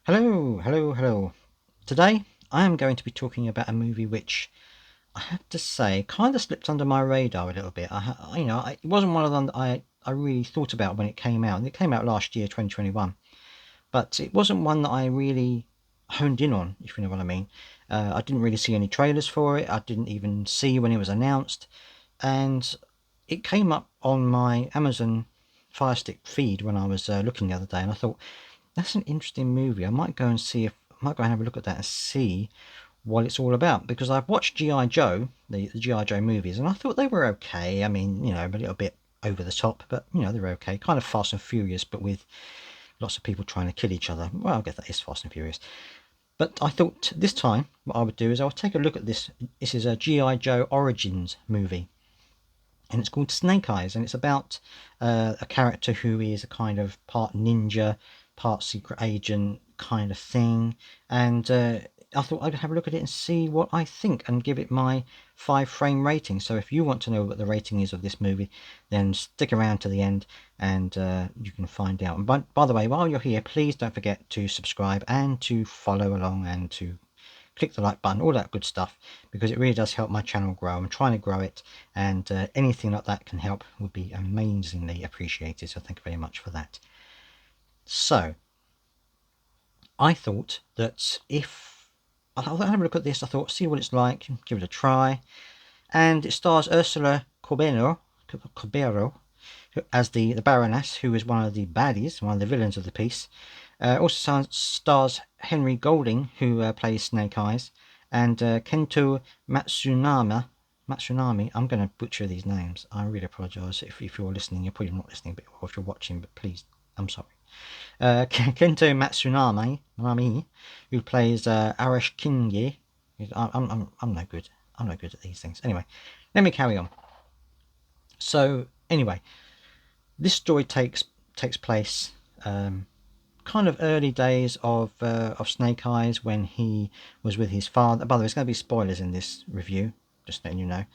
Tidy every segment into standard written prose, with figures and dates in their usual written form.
Hello, hello, hello. Today I am going to be talking about a movie which I have to say kind of slipped under my radar a little bit. It wasn't one of them that I really thought about when it came out. And it came out last year, 2021, but it wasn't one that I really honed in on, if you know what I mean. I didn't really see any trailers for it. I didn't even see when it was announced, and it came up on my Amazon Fire Stick feed when I was looking the other day, and I thought that's an interesting movie. I might go and have a look at that and see what it's all about, because I've watched GI Joe, the GI Joe movies, and I thought they were okay. I mean, a little bit over the top, but they're okay. Kind of Fast and Furious, but with lots of people trying to kill each other. Well, I guess that is Fast and Furious. But I thought this time what I would do is I would take a look at this. This is a GI Joe Origins movie, and it's called Snake Eyes, and it's about a character who is a kind of part ninja, part secret agent kind of thing. And I thought I'd have a look at it and see what I think and give it my 5 frame rating. So if you want to know what the rating is of this movie, then stick around to the end and you can find out. And by the way, while you're here, please don't forget to subscribe and to follow along and to click the like button, all that good stuff, because it really does help my channel grow. I'm trying to grow it, and anything like that can help would be amazingly appreciated. So thank you very much for that. So I thought that if I'll have a look at this, I thought see what it's like, give it a try, and it stars Ursula Corbero as the Baroness, who is one of the baddies, one of the villains of the piece. Also stars Henry Golding, who plays Snake Eyes, and Kento Matsunami. I'm going to butcher these names. I really apologise if you're listening. You're probably not listening, but or if you're watching, but please, I'm sorry. Kento Matsunami, who plays Arash Kingi. I'm no good. I'm no good at these things. Anyway, let me carry on. So anyway, this story takes place kind of early days of Snake Eyes, when he was with his father. By the way, there's going to be spoilers in this review, just letting you know.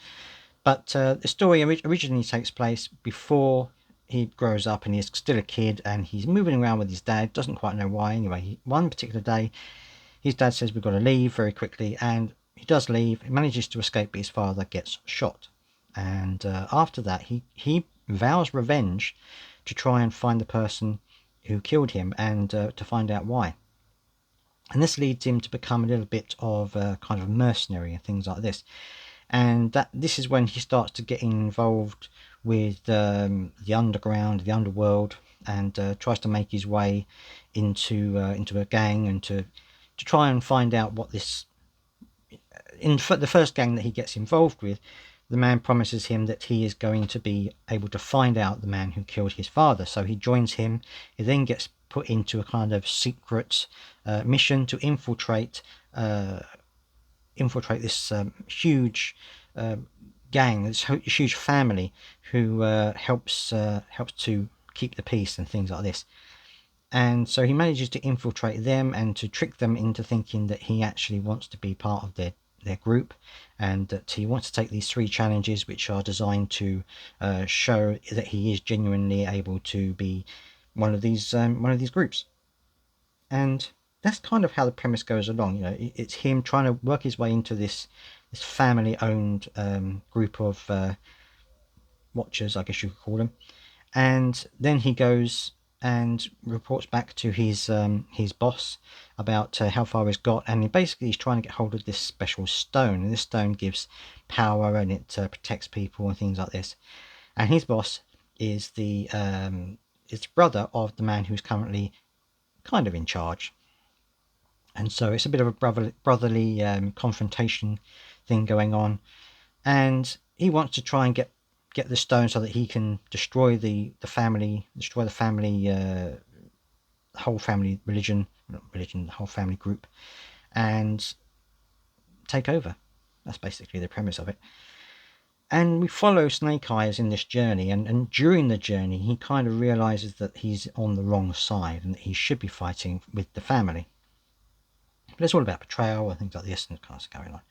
But the story originally takes place before he grows up and he's still a kid, and he's moving around with his dad, doesn't quite know why. Anyway, one particular day his dad says we've got to leave very quickly, and he does leave. He manages to escape, but his father gets shot. And after that he vows revenge to try and find the person who killed him, and to find out why. And this leads him to become a little bit of a kind of mercenary and things like this. And this is when he starts to get involved with the underground, the underworld, and tries to make his way into a gang, and to try and find out what this. In the first gang that he gets involved with, the man promises him that he is going to be able to find out the man who killed his father. So he joins him. He then gets put into a kind of secret mission to infiltrate this huge gang, this huge family, who helps to keep the peace and things like this. And so he manages to infiltrate them and to trick them into thinking that he actually wants to be part of their group, and that he wants to take these 3 challenges, which are designed to show that he is genuinely able to be one of these groups. And that's kind of how the premise goes along. It's him trying to work his way into this family-owned group of watchers, I guess you could call them. And then he goes and reports back to his boss about how far he's got, and basically he's trying to get hold of this special stone, and this stone gives power, and it protects people and things like this. And his boss is the brother of the man who's currently kind of in charge. And so it's a bit of a brotherly confrontation thing going on, and he wants to try and get the stone so that he can destroy the family, the whole family religion, not religion, the whole family group, and take over. That's basically the premise of it. And we follow Snake Eyes in this journey, and during the journey he kind of realizes that he's on the wrong side and that he should be fighting with the family. But it's all about betrayal and things like this, and kind of going on.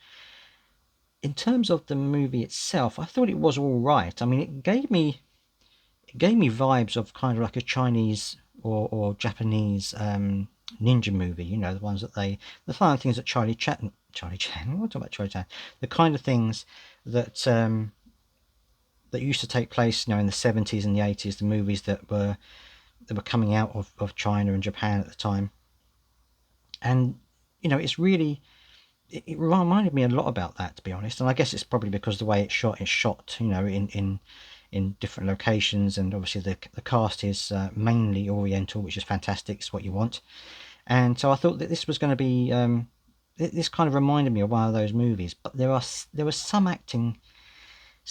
In terms of the movie itself, I thought it was all right. I mean, it gave me vibes of kind of like a Chinese or Japanese ninja movie. You know, the ones that the kind of things that Charlie Chan. What about Charlie Chan? The kind of things that that used to take place, you know, in the 70s and the 80s. The movies that were coming out of China and Japan at the time, and you know, it's really it reminded me a lot about that, to be honest. And I guess it's probably because the way it's shot, you know, in different locations, and obviously the cast is mainly Oriental, which is fantastic. It's what you want. And so I thought that this was going to be this kind of reminded me of one of those movies. But there was some acting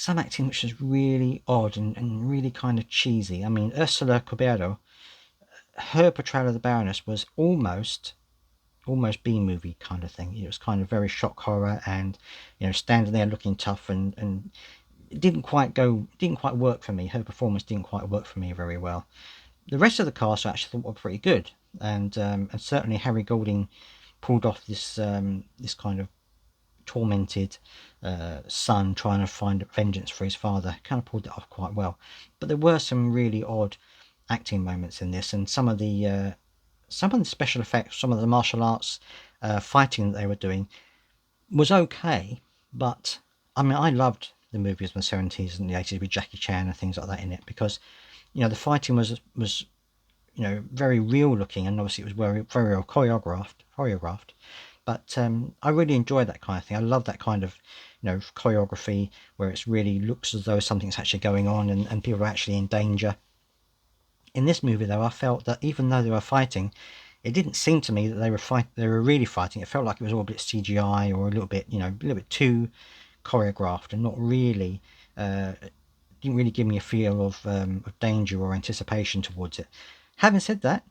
which was really odd and really kind of cheesy. I mean, Ursula Corberto, her portrayal of the Baroness was almost B movie kind of thing. It was kind of very shock horror, and you know, standing there looking tough, and it didn't quite work for me. Her performance didn't quite work for me very well. The rest of the cast I actually thought were pretty good, and certainly Harry Golding pulled off this kind of tormented son trying to find vengeance for his father. Kind of pulled it off quite well. But there were some really odd acting moments in this, and some of the special effects, some of the martial arts fighting that they were doing was okay. But I mean, I loved the movies from the 70s and the 80s with Jackie Chan and things like that in it, because you know, the fighting was you know, very real looking, and obviously it was very well choreographed. But I really enjoyed that kind of thing. I love that kind of, you know, choreography where it really looks as though something's actually going on, and people are actually in danger. In this movie, though, I felt that even though they were fighting, it didn't seem to me that they were really fighting. It felt like it was all a bit CGI, or a little bit, you know, a little bit too choreographed, and not really didn't really give me a feel of danger or anticipation towards it. Having said that,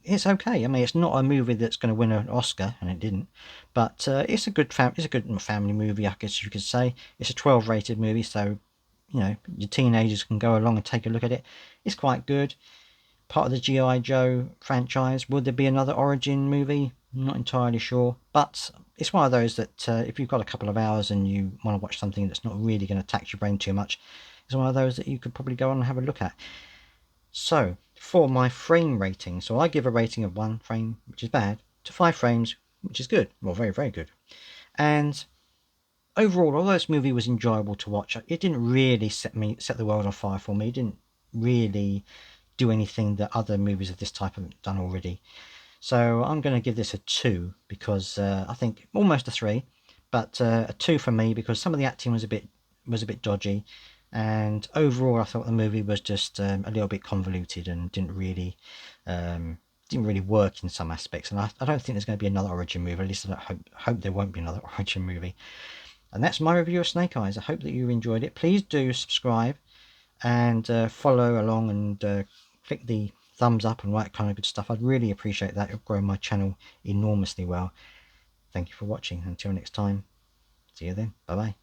it's okay. I mean, it's not a movie that's going to win an Oscar, and it didn't. But it's a good family movie, I guess you could say. It's a 12 rated movie, so you know, your teenagers can go along and take a look at it. It's quite good. Part of the G.I. Joe franchise. Would there be another Origin movie? Not entirely sure. But it's one of those that if you've got a couple of hours and you want to watch something that's not really going to tax your brain too much, it's one of those that you could probably go on and have a look at. So, for my frame rating, so I give a rating of 1 frame, which is bad, to 5 frames, which is good. Well, very, very good. And overall, although this movie was enjoyable to watch, it didn't really set the world on fire for me. It didn't really do anything that other movies of this type haven't done already. So I'm going to give this a 2, because I think almost a 3, but a 2 for me, because some of the acting was a bit dodgy, and overall I thought the movie was just a little bit convoluted and didn't really work in some aspects. And I don't think there's going to be another Origin movie. At least I hope there won't be another Origin movie. And that's my review of Snake Eyes. I hope that you enjoyed it. Please do subscribe and follow along, and click the thumbs up and all that kind of good stuff. I'd really appreciate that. It'll grow my channel enormously well. Thank you for watching. Until next time, see you then. Bye bye.